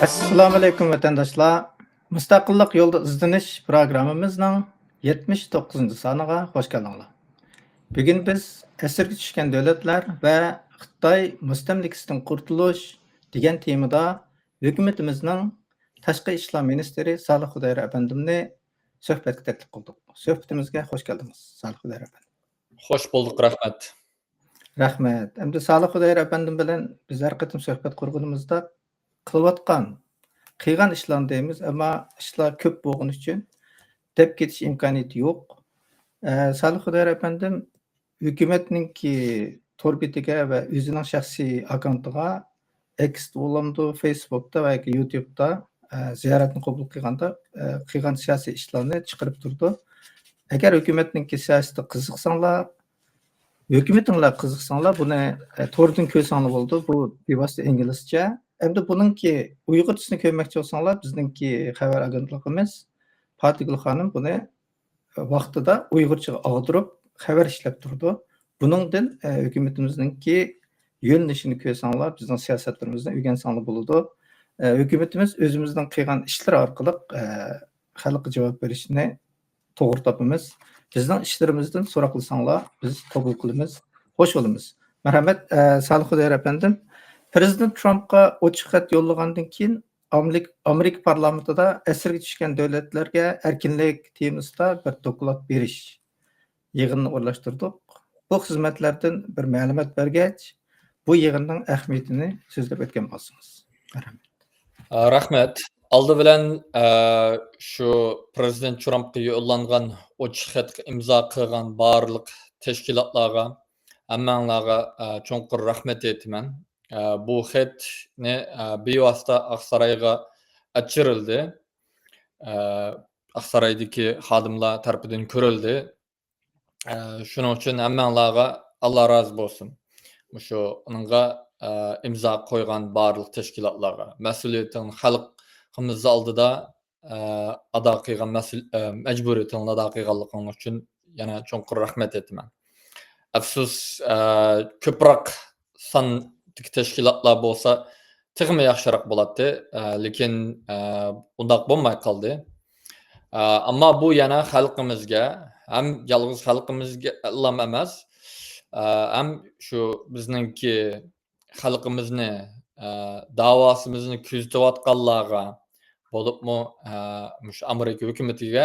Assalomu alaykum vatandoshlar. Mustaqillik yo'lida izlanish programmamizning 79 soniga xush keldinglar. Bugun biz asirga tushgan davlatlar va Xitoy mustamlikasidan qurtulush degan temada hukumatimizning tashqi ishlar ministri Salih Xudayr apandimni suhbatga taklif qildik. Suhbatimizga xush keldingiz, Salih Xudayr apandi. Xo'sh bulduk, rahmat. Rahmat. Endi Salih Xudayr apandim bilan biz har qatim suhbat qurganimizda qilayotgan qilgan ishlarni deymiz, ammo ishlar ko'p bo'lgani uchun deb ketish imkoniyati yo'q. Salih Xudayr apandim hukumatninki tor betiga va o'zining shaxsiy akkauntiga X bo'lamdi, Facebookda va YouTube'da ziyoratni qabul qilganda qilgan siyosiy ishlarni chiqarib turdi. Agar hukumatninki siyosatiga qiziqsanglar, hukumatinglar qiziqsanglar, buni tordan ko'rsanglar bo'ldi. Bu bevosita inglizcha. Endi buningki uyg'urchasini ko'rmoqchi bo'lsanglar, bizningki xabar agentligimiz Fatigul xonim buni vaqtida uyg'urchaga og'dirib xabar ishlab turdi. Buningdan hukumatimizningki yo'nalishini ko'rsanglar, bizning siyosatlarimizdan o'rgansanglar bo'ladi. Hukumatimiz o'zimizning qilgan ishlar orqali xalqqa javob berishni to'g'ri topamiz. Bizning ishlarimizdan so'roq qilsanglar, biz qabul qilamiz, xo'sh bo'lamiz. Marhamat, Salih Xudayr apandim. Prezident Trumpga ochiq xat yo'llagandan keyin Amerika parlamentida asirga tushgan davlatlarga erkinlik temasida bir doklad berish yig'inini o'rlashtirdik. Bu xizmatlardan bir ma'lumot bergach, bu yig'inning ahamiyatini so'zlab o'tgan bo'lsangiz. Marhamat. Rahmat. Aldı bilan shu Prezident Trumpga yo'llangan ochiq xatga imzo qilgan barliq tashkilotlarga, hammanglarga cho'nqur rahmat aytaman. Bu xatni bevosita Aqsaroyga achirildi. Aqsaroydagi xodimlar tarafidan ko'rildi. Shuning uchun hammanglarga Alloh rozi bo'lsin. Shu uningga imzo qo'ygan barliq tashkilotlarga, mas'uliyatini xalqimiz oldida ado qilgan majburiyatini ado qilganliging uchun yana cho'nqur rahmat aytaman. Afsus, ko'proq sondagi tashkilotlar bo'lsa, texmi yaxshiroq bo'ladi, lekin undaq bo'lmay qoldi. Ammo bu yana xalqimizga, ham yolg'iz xalqimizga emas, ham shu bizningki xalqimizni davosimizni kuzatayotganlarga bo'libmi shu Amerika hukumatiga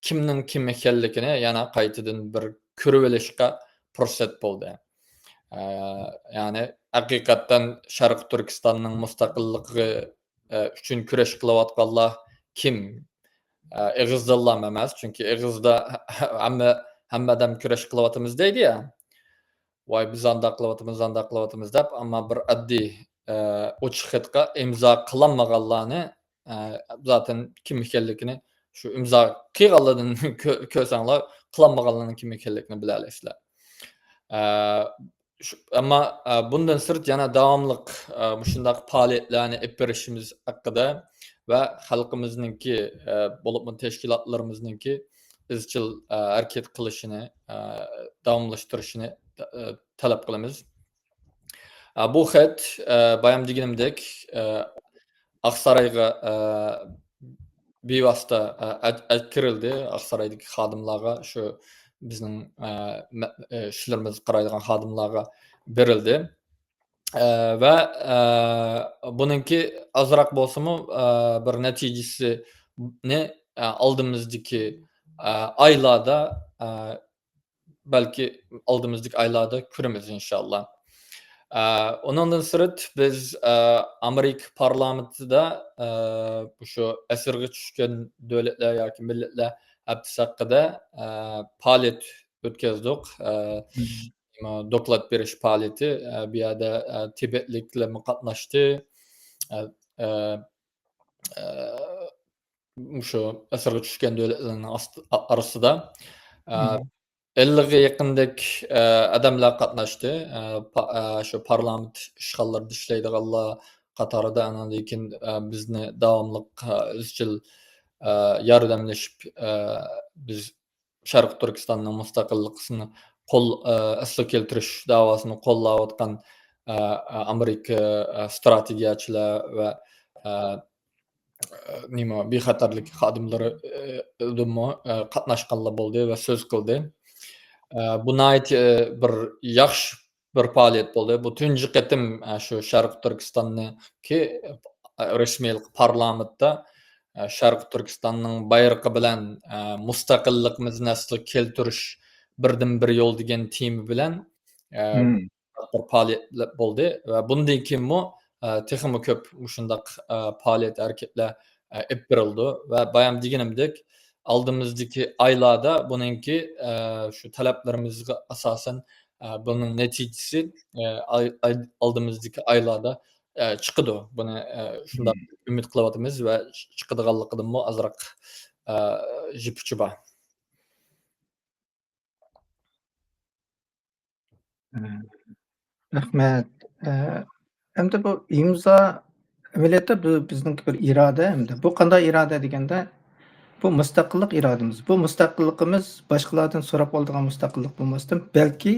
kimning kim ekanligini yana qaytadan bir ko'rib olishga fursat bo'ldi. Ya'ni haqiqatan Sharq Turkistonning mustaqilligi uchun kurash qilayotganlar kim? Ig'izdan emas, chunki ig'izda hammadan kurash qilyapmiz deydi-ya. Voy biz anda qilyapmiz deb, ammo bir oddiy ochiq xatga imzo qilmaganlarni zaten kim ekanligini shu imzo qilganlardan ko'rsanglar, qilmaganlarning kim ekanligini bila olasizlar. Ammo bundan sirt yana davomli shunday faoliyatlarni olib berishimiz haqida va xalqimizningki bo'libmi tashkilotlarimizningki izchil harakat qilishini davomlashtirishini talab qilamiz. Bu xat bayam deganimdek Aqsaroyga bevosita kirildi. Aqsaroydagi xodimlarga, shu bizning ishlarimizni qaraydigan xodimlarga berildi. Va buningki azroq bo'lsa-mu bir natijasini oldimizdagi oylarda, balki oldimizdagi oylarda ko'ramiz inshaalloh. Ondan sirt biz Amerika parlamentida shu asirga tushgan davlatlar yoki millatlar haftasi haqida faoliyat o'tkazdik. Doklad berish faoliyati. Bu yerda Tibetliklar qatnashdi. Shu asirga tushgan davlatlarning orasida 50 ga yaqindek odamlar qatnashdi. Shu parlament ishg'ollarida ishlaydiganlar qatorida, lekin bizni davomli izchil yordamlashib biz Sharq Turkistonning mustaqilligini aslo keltirish davosini qo'llayotgan Amerika strategiyachilar va nima bexatarlik xodimlari qatnashqanlar bo'ldi va so'z qildi. Bu bir yaxshi bir faoliyat bo'ldi. Bu tunji qatim shu Sharq Turkistonniki rasmiy parlamentda Sharq Turkistonning bayrog'i bilan mustaqillikimizni asli keltirish birdan bir yo'l degan tema bilan bir faoliyat bo'ldi va bundan keyinmi texmi ko'p shundaq faoliyat harakatlar olib berildi va bayam deganimdek oldimizdagi oylarda buningki shu talablarimizga asosan buning natijasi oldimizdagi oylarda chiqadi. Buni shunday umid qilyapmiz va chiqadiganligidanmi ozroq jipichi bor. Rahmat. Endi bu imzo amaliyotda bu bizniki bir iroda endi. Bu qanday iroda deganda, bu mustaqillik irodamiz. Bu mustaqilligimiz boshqalardan so'rab oladigan mustaqillik bo'lmasdan, balki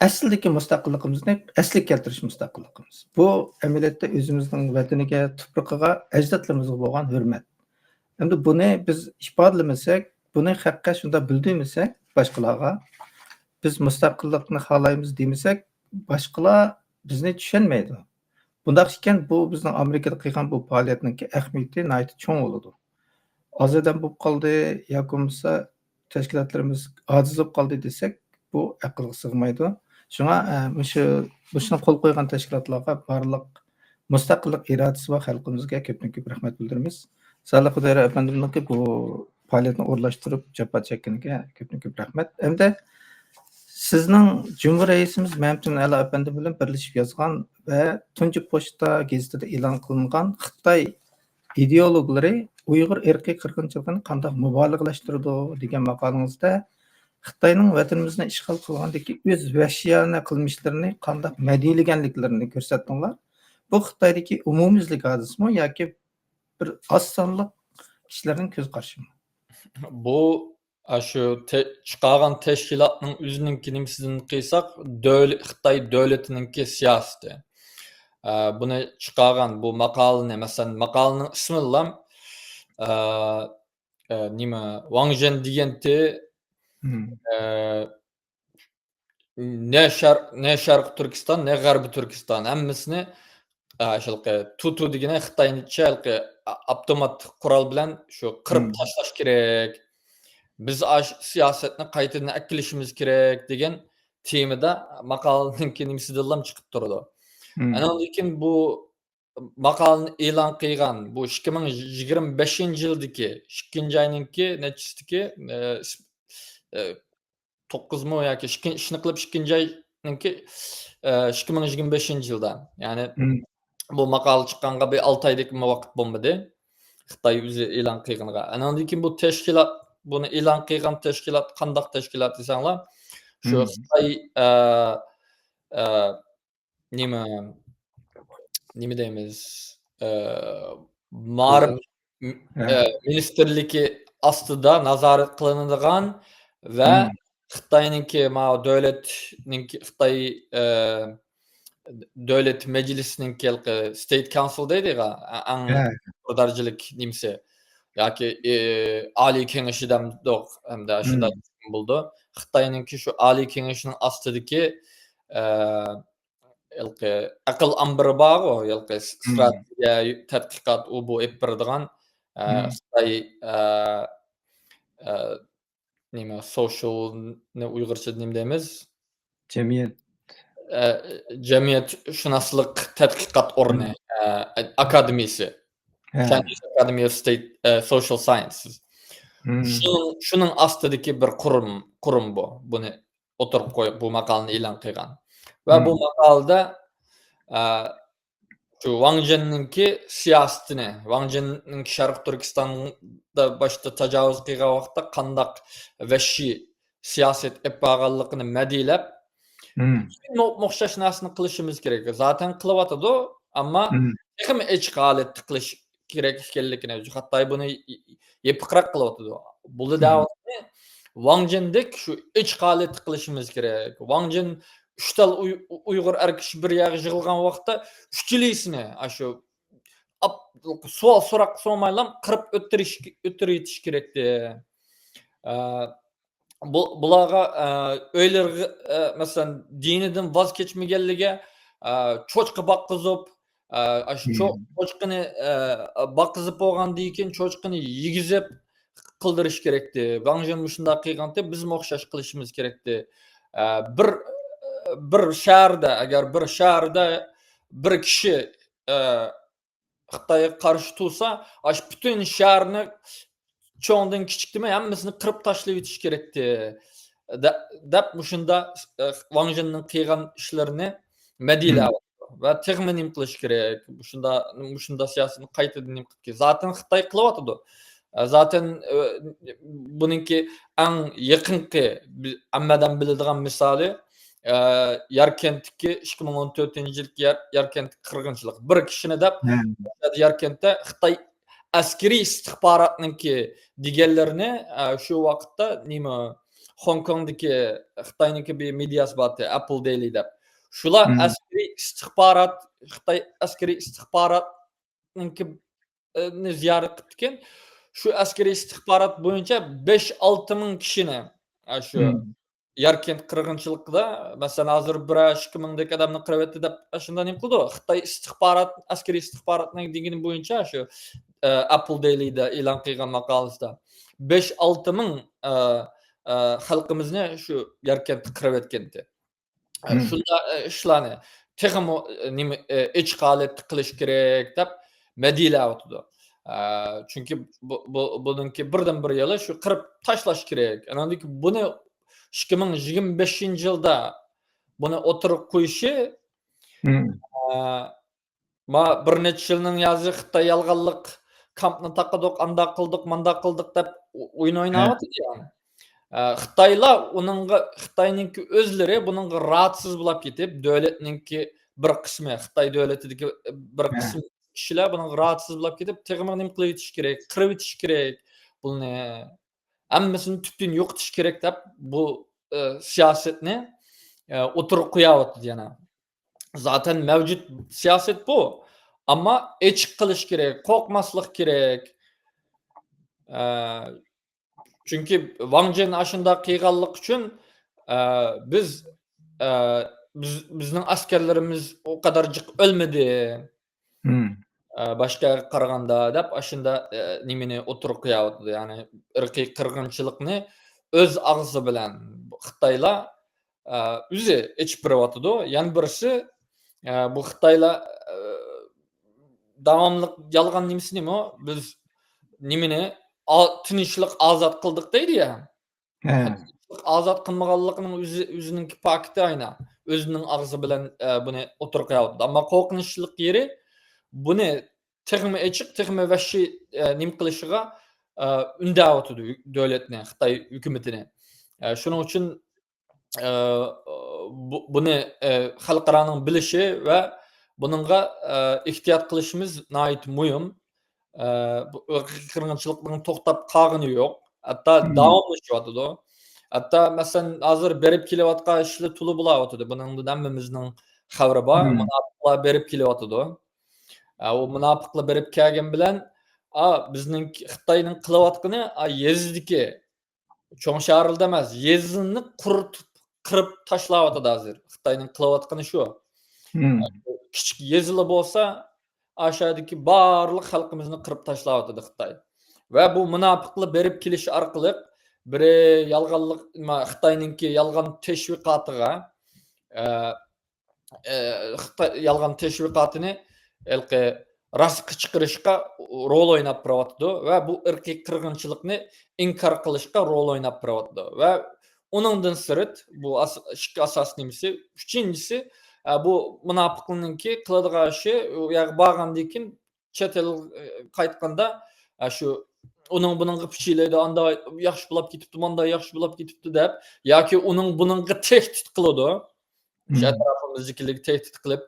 aslidagi mustaqilligimizni asliga keltirish mustaqilligimiz. Bu amaliyotda o'zimizning vataniga, tuprog'iga, ajdodlarimizga bo'lgan hurmat. Endi buni biz ifodalamasak, buni haqqa shunda bildirmasak boshqalarga, biz mustaqillikni xohlaymiz demasak, boshqalar bizni tushunmaydi. Bundaq ekan, bu bizning Amerikada qilgan bu faoliyatning ahamiyati nihoyat cho'ng bo'ladi. Ozodam bo'lib qoldi yoki bo'lmasa tashkilotlarimiz ojiz bo'lib qoldi desak, bu aqlga sig'maydi. Shunga shuni qo'l qo'ygan tashkilotlarga barliq mustaqillik irodasi va xalqimizga ko'p rahmat bildiramiz. Saloh Xudoyor apandimizga bu faoliyatni o'rlashtirib jabhat chekkaniga ko'p rahmat. Endi sizning Cumhur Reisimiz Mamtun Ali apandi bilan birlashib yozgan va tunji pochta gazetida e'lon qilingan Xitoy ideologlari Uyg'ur irqiy qirg'inchiligini qanday mubolag'alashtirdi degan maqolangizda Xitoyning vatanimizni ishg'ol qilgandagi o'z vahshiyona qilmishlarini qanday madiylaganliklarini ko'rsatdinglar. Bu Xitoydagi umumyuzlik hodisami yoki bir oz sonli kishilarning ko'z qarashimi? Bu shu chiqargan tashkilotning o'zininki nimasidan qilsak, Xitoy davlatininki siyosati. Buni chiqargan bu maqolani, masalan, maqolaning ismi ham nima Wang Zhen deganda ne Sharq Turkiston, ne G'arbiy Turkiston hammasini tutu degani Xitoycha avtomat qurol bilan shu qirib tashlash kerak. Biz siyosatni qaytadan aklashimiz kerak degan temada maqolaning nimasidan ham chiqib turadi. Lekin bu maqolani e'lon qilgan bu 2025-yildagi 2-oyninki nechisidagi 9 yoki ishni qilib 2-oyninki 2025-yilda. Ya'ni bu maqola chiqqanga bir 6 oylik vaqt bo'lmadi. Xitoy o'zi e'lon qilganiga. Lekin bu tashkilot buni e'lon qilgan tashkilot qanday tashkilot desanglar, shu Xitoy nima deymiz? Ma'rif ministrligi ostida nazorat qilinadigan va Xitoyninki davlatninki Xitoy davlat majlisininki State Council deydiga, eng darajalik nimasi yoki Oliy kengashidan hamda shunday bo'ldi. Xitoyninki shu Oliy kengashining ostidagi aql ambiri bor-ku, strategiya, tadqiqot u bu olib beradigan Xitoy nima socialni Uyg'urcha nima deymiz? Jamiyatshunoslik tadqiqot o'rni akademiyasi. Chinese Academy of State Social Sciences. Shuning ostidagi bir qurum bu. Buni o'tirib qo'yib bu maqolani e'lon qilgan. Va bu maqolada shu Wang Zhenninki siyosatini, Wang Zhenning Sharq Turkistonda boshda tajovuz qilgan vaqtda qandaq vahshiy siyosat olib borganligini madilab, o'xshash narsani qilishimiz kerak. Zaten qilyotadi, ammo ham holatda qilish kerak ekanligini, hatto buni yepiqroq qilyotadi. Bu davatni Wang Zhendek shu holatda qilishimiz kerak. Wang Zhen 3 tal Uyg'ur erkishi bir yerga yig'ilgan vaqtda 3chilisini shu sual sorak sormaylam qırıp öttürüş gerekti. Bularga öýleri mesela diniden vaz keçmegenlige çoçka bakkyzyp çoçkyny bakkyzyp bolgandan keyin çoçkyny yigizip kıldırış gerekti. Gaňjym şunda kıyganda bizim okşaş kılışımız gerekti. Bir bir şäherde eger bir şäherde bir kişi Xitayga karşı tursa, aş bütün şäherni çoğundan kiçikdime hemmesini kırıp taşlayıp itiş gerekti. Dep muşunda Wang kıygan işlerini medile ve tegmenim kılış gerek. Muşunda siyasetini qaytadan ki. Zaten Xitay kılıwatydy. Zaten bununki en yakınki ammadan biladigan misali Yarkentdeki 2014-yilki Yarkent kırgınçılık. Bir kişini dep Yarkentde Xitay askeri istihbaratnınki digellerini şu vaqtda nima Hong Kong'daki Xitay'nınki bir medyası batı Apple Daily dep. Şular askeri istihbarat Xitay askeri istihbaratnınki ni ziyaret etken şu askeri istihbarat boyunca 5-6 ming kişini şu Yarkent kırgınçılıkda mesela hazır 1-2 mingdek adamni qirib etdi dep aşında nim qildi. Xitay istihbarat askeri istihbaratning degini boyunca şu Apple Daily'de e'lon qilgan maqolasida 5-6 ming xalqimizni şu Yarkent qirib etgandi. Şunda işlarni texmo nima ichqalat qilish kerak deb medila o'tdi. Çünkü bununki birden bir yılı şu qirib tashlash kerak. Anandaki bunu 2025-yılda bunu oturup koyuşu ma bir neçe yılın yazı Xitay yalganlık kampını taqadık, anda kıldık, manda kıldık dep oyun oynawatydy yani. Xitayla Xitayninki özleri bununga rahatsız bulap ketip, döwletninki bir kısmı, Xitay döwletideki bir kısım kişiler bununga rahatsız bulap ketip, tegime nim kılıp itiş gerek, qirib itiş gerek. Bunu hemmesini tüpten yoqtiş gerek dep bu siyasetni oturup koyawatydy yani. Zaten mevcut siyaset bu. Ama eçik kılış gerek, korkmaslık gerek. Çünkü Wang Zhen aşında kıygallık için bizning askerlerimiz o kadarcık ölmedi. Başka qaraganda dep aşında nimeni oturup koyawatydy. Yani irqiy qirg'inchilikni öz ağzı bilen Xitayla üze içip birawatydy. Yani birisi bu Xitayla davamlıq yalgan nimesi nime o? Biz nimeni tinçlik azat kıldık deydi ya. Tinçlik azat kılmaganlygynyň özüniňki paketi ayna. Özünün ağzı bilen bunu oturup koyawatydy. Ama korkunçlyk yeri bunu tegime eçik, tegime vahşi nim kılışıga ündäwatydy döwletine, Xitay hükümetine. Şonuň üçin bunu halklaranyň bilişi ve bununla ihtiyat kılışımız nait muhim. Bu kırgınçılıkların toktap kağını yok. Hatta dawamlaşıwatydy. Hatta mesela hazır berip kelewatka işli tulu bulawatydy. Bunun da hemmemizning habary bar. Munapıklar berip kelewatydy. O munapıklar berip kelgen bilen bizning Xitayning kılawatkyny Yezdiki çoň şäherlerde emas, Yezdini qırıp taşlawatydy hazır. Xitayning kılawatkyny şu. Kiçik Yezili bolsa aşağıdaki barlyk halkymyzyny qırıp taşlawatydy Xitay. Ve bu munapıkly berip keliş arkaly biri yalganlyk Xitayninki yalgan teşviqatyga yalgan teşviqatyny elki rast çıkırışka rol oynap birawatydy ve bu irqiy qirg'inchilikni inkar qilishga rol oynap birawatydy. Ve onundan sırt bu iki asas nimesi. Üçüncüsü bu munapıklığınki kılıdığı işi bağlandığı için çet el qaytganda şu onun bunun piçileydi anda yaxşı bulap ketipdi, manda yaxşı bulap ketipdi dep yoki onun bununga tehdit qiladi. Şä tarapymyzdakiligi tehdit qilib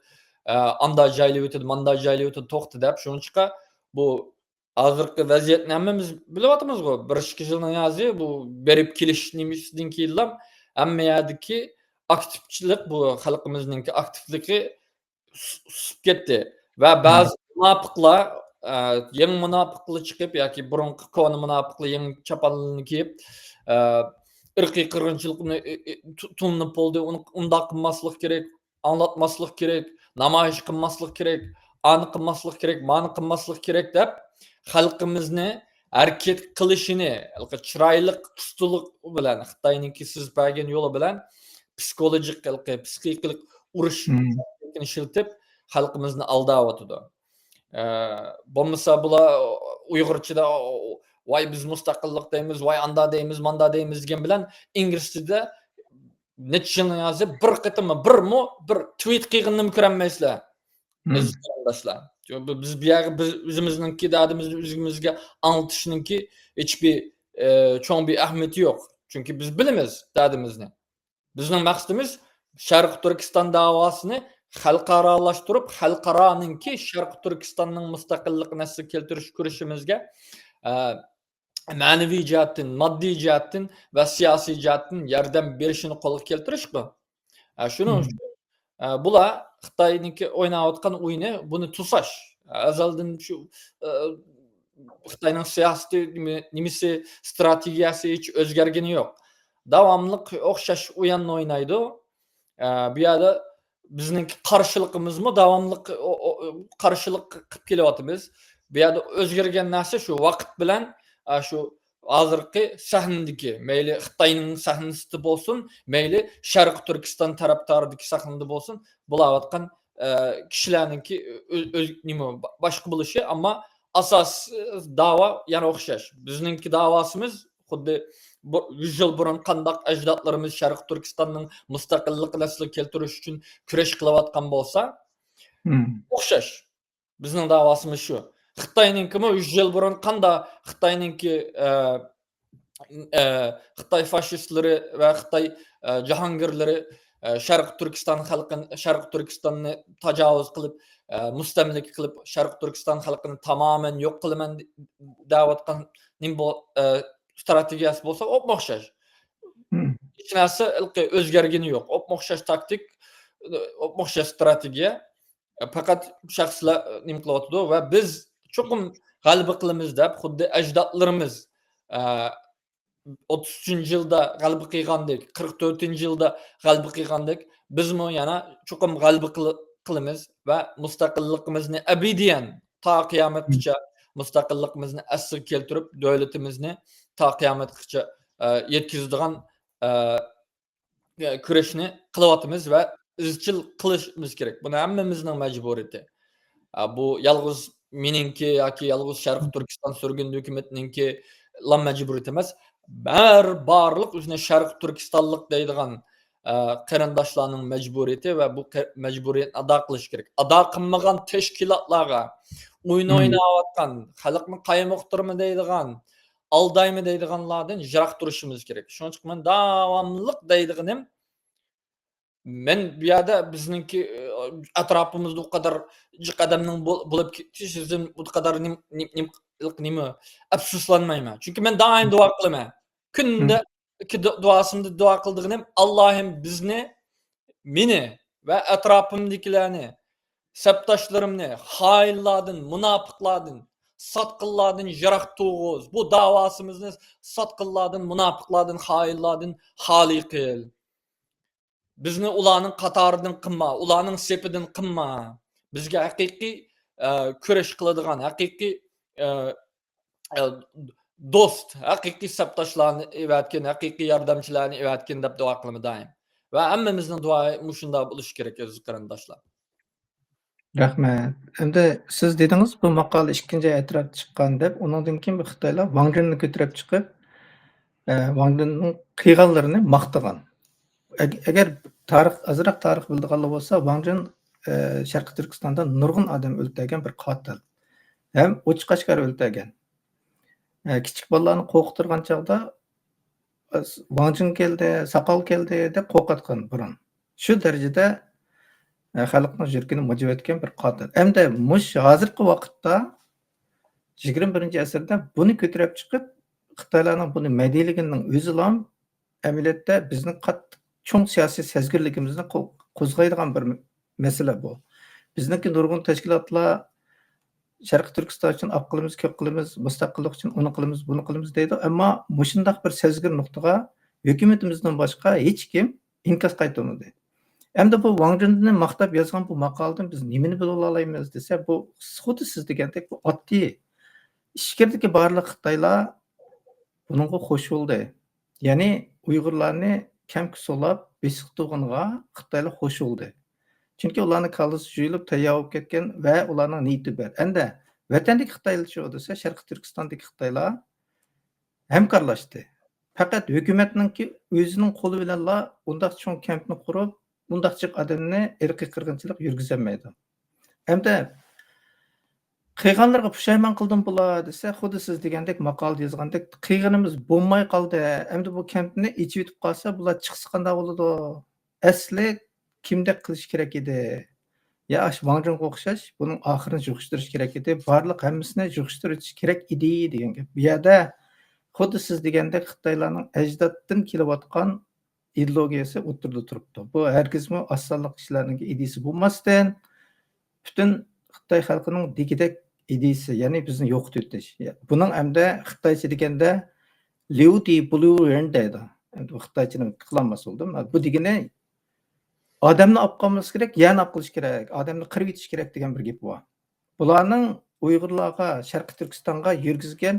anda jaýly ötedi, manda jaýly ötedi toqty dep şoňçuqa bu hazırkı vaziyetni hemmemiz bilewatymiz go. 1-2 ýylyň ýazy bu berip keliş nimesinden keýinlam hemme ýerdiki aktivçilik bu halkymyzdaki aktivligi susup ketdi. Ve bazı Munapıqlar yeni munapıqlı chiqib yoki burunqi koni munapıqlı yeni chapanlarni kiyib irqiy qirg'inchilikni tutinib bo'ldi, uni undaq qilmaslik kerak, anglatmaslik kerak, namoyish qilmaslik kerak, ani qilmaslik kerak, mani qilmaslik kerak deb xalqimizni harakat qilishini chiroyli ustulik bilan Xitoyniki siz bergan yo'li bilan psixologik psixikalik urush ishlatib xalqimizni aldayotidi. Bo'lmasa bular Uyg'urchada voy biz mustaqillik deymiz, voy anda deymiz, manda deymiz degan bilan ingliz tilida necha yilni yozib bir qitimmi, bir tweet qilganini ko'rolmaysizlar. Aziz qarindoshlar. Biz bu yerga biz o'zimizningki dardimizni o'zimizga anglitishninki hech bir cho'ng bir ahamiyati yo'q. Chunki biz bilamiz dardimizni. Bizning maqsadimiz Sharq Turkiston davosini xalqaralashtirib, xalqaroninki Sharq Turkistonning mustaqilligini keltirish kurashimizga ma'naviy jihatdan, moddiy jihatdan va siyosiy jihatdan yordam berishini qo'lga keltirishmi? Shuning uchun bular Xitoyniki o'ynayotgan o'yini buni tusash. Azaldan shu Xitoyning siyosati nimasi strategiyasi hech o'zgargani yo'q. Davomli o'xshash o'yinni o'ynaydi. Bu yerda bizning qarshiligimizmi davomli qarshilik qilib kelyapmiz. Bu yerda o'zgargan narsa shu vaqt bilan shu hozirgi sahnadagi mayli Xitoyning sahnasida bo'lsin, mayli Sharq Turkiston tarafdoridagi sahnada bo'lsin, bo'layotgan kishilarningki nima boshqa bo'lishi, ammo asos da'vo yana o'xshash. Bizningki da'vosimiz xuddi 100 yil burun qandaq ajdodlarimiz Sharq Turkistonning mustaqilligini keltirish uchun kurash qilayotgan bo'lsa, o'xshash. Bizning da'vosimiz shu. Xitoyninkimi 100 yil burun qanda Xitoyninki Xitoy fashistlari va Xitoy jahongirlari Sharq Turkiston xalqini, Sharq Turkistonni tajovuz qilib, mustamlik qilib, Sharq Turkiston xalqini tamoman yo'q qilaman da'vatgan strategiyasi bo'lsa, o'xshash. Hech narsa o'zgargani yo'q. O'xshash taktik, o'xshash strategiya. Faqat shaxslar nima qilyapti va biz cho'qim g'alaba qilamiz deb xuddi ajdodlarimiz 33-yilda g'alaba qilgandek, 44-yilda g'alaba qilgandek, bizmi yana cho'qim g'alaba qilamiz va mustaqilligimizni abadiyan to qiyomatgacha mustaqilligimizni asl keltirib, davlatimizni to qiyomatgacha yetkazadigan kurashni qilyapmiz va izchil qilishimiz kerak. Buni hammamizning majburiyati. Bu yolg'iz meningki yoki yolg'iz Sharq Turkiston surgun hukumatninki majburiyati emas. Barliq o'zini Sharq Turkistonlik deydigan qarindoshlarning majburiyati va bu majburiyatni ado qilish kerak. Ado qilmagan tashkilotlarga o'yin o'ynayotgan, xalqni qaymoqtirmi deydigan, aldaymi deydiganlardan yiroq turishimiz kerak. Shuning uchun men davomli deydiganim men bu yerda bizningki atrofimizda u qadar qadamning bo'lib ketishizdan bu qadar nima afsuslanmayman. Chunki men doim duo qilaman. Kunda duosimda duo qildiganim Allohim bizni, meni va atrofimdagilarni, sabdoshlarimni xoinlardan, munofiqlardan, sotqinlardan yiroq turg'iz. Bu davosimizni sotqinlardan, munofiqlardan, xoinlardan xoli qil. Bizni ularning qatoridan qilma, ularning sepidan qilma. Bizga haqiqiy kurash qiladigan, haqiqiy do'st, haqiqiy sabdoshlarni evatgan, haqiqiy yordamchilarni evatgan deb duo qilaman doim. Va hammamizning duoyi shunday bo'lishi kerak aziz qarindoshlar. Rahmat. Endi siz dedingiz bu maqola 2-nji e'tirof chiqqan deb, undan keyin bu Xitoylar Wang Junni ko'tarib chiqib, Wang Junning qilganlarini maqtagan. Agar azroq tarix bildiganlar bo'lsa, Wang Jun Sharq Turkistonda nurg'un odam o'ldirgan bir qotil. Ham O'chqashqar o'ldirgan. Kichik bolalarni qo'rqtirgan chog'da Wang Jun keldi, soqol keldi deb qo'rqatgan burun. Shu darajada xalqning yuragini mo'jivatgan bir qotil. Endi hozirgi vaqtda 21-asrda buni ko'tarib chiqib, Xitoylarning buni maydaligining o'zi ham amaliyotda bizning cho'ng siyosiy sezgirligimizni qo'zg'aydigan bir masala bu. Bizniki nurg'un tashkilotlar Sharqi Turkiston uchun ap qilamiz, ko'p qilamiz, mustaqillik uchun uni qilamiz, buni qilamiz deydi. Ammo mushundaq bir sezgir nuqtaga hukumatimizdan boshqa hech kim inkas qaytarmadi. Endi bu Wang Junni maqtab yozgan bu maqoladan biz nimani bilib olaymiz desa, bu xuddi siz degandek bu oddiy ishkirdagi barliq Xitoylar buningga qo'shildi. Ya'ni Uyg'urlarni kamki so'lab besiqtig'inga Xitoylar qo'shildi. Chunki ularning kallasi juyilib tayyor bo'lib ketgan va ularning niyati bor. Endi vatandagi Xitoylar shu desa, Sharqi Turkistondagi Xitoylar hamkorlashdi. Faqat hukumatninki o'zining qo'li bilanla undaq cho'ng kampni qurib, undaq jiq odamni irqiy qirg'inchilik yurgizolmaydi. Endi qilganlarga pushaymon qildim bular desa, xuddi siz degandek maqolada yozgandek qilganimiz bo'lmay qoldi. Endi bu kampni ichib yetib qolsa, bular chiqsa qanday bo'ladi? Asli kimdek qilish kerak edi? Ya Wang Junga o'xshash buning oxirini yig'ishtirish kerak edi. Barliq hammasini yig'ishtirish kerak edi degan gap. Bu yerda xuddi siz degandek Xitoylarning ajdoddan kelayotgan ideologiyasi o'tirda turibdi. Bu hargizmi osonlik kishilarning ideyasi bo'lmasdan butun Xitoy xalqining digidek ideyasi, ya'ni bizni yo'qotib o'tish. Buning hamda Xitoycha deganda Liu Di Blue Ren deydi. Endi Xitoychani qilolmas bo'ldim. Bu degani odamni olib qolmas kerak, yana olib qilish kerak, odamni qirib yetish kerak degan bir gap bor. Bularning Uyg'urlarga, Sharqi Turkistonga yurgizgan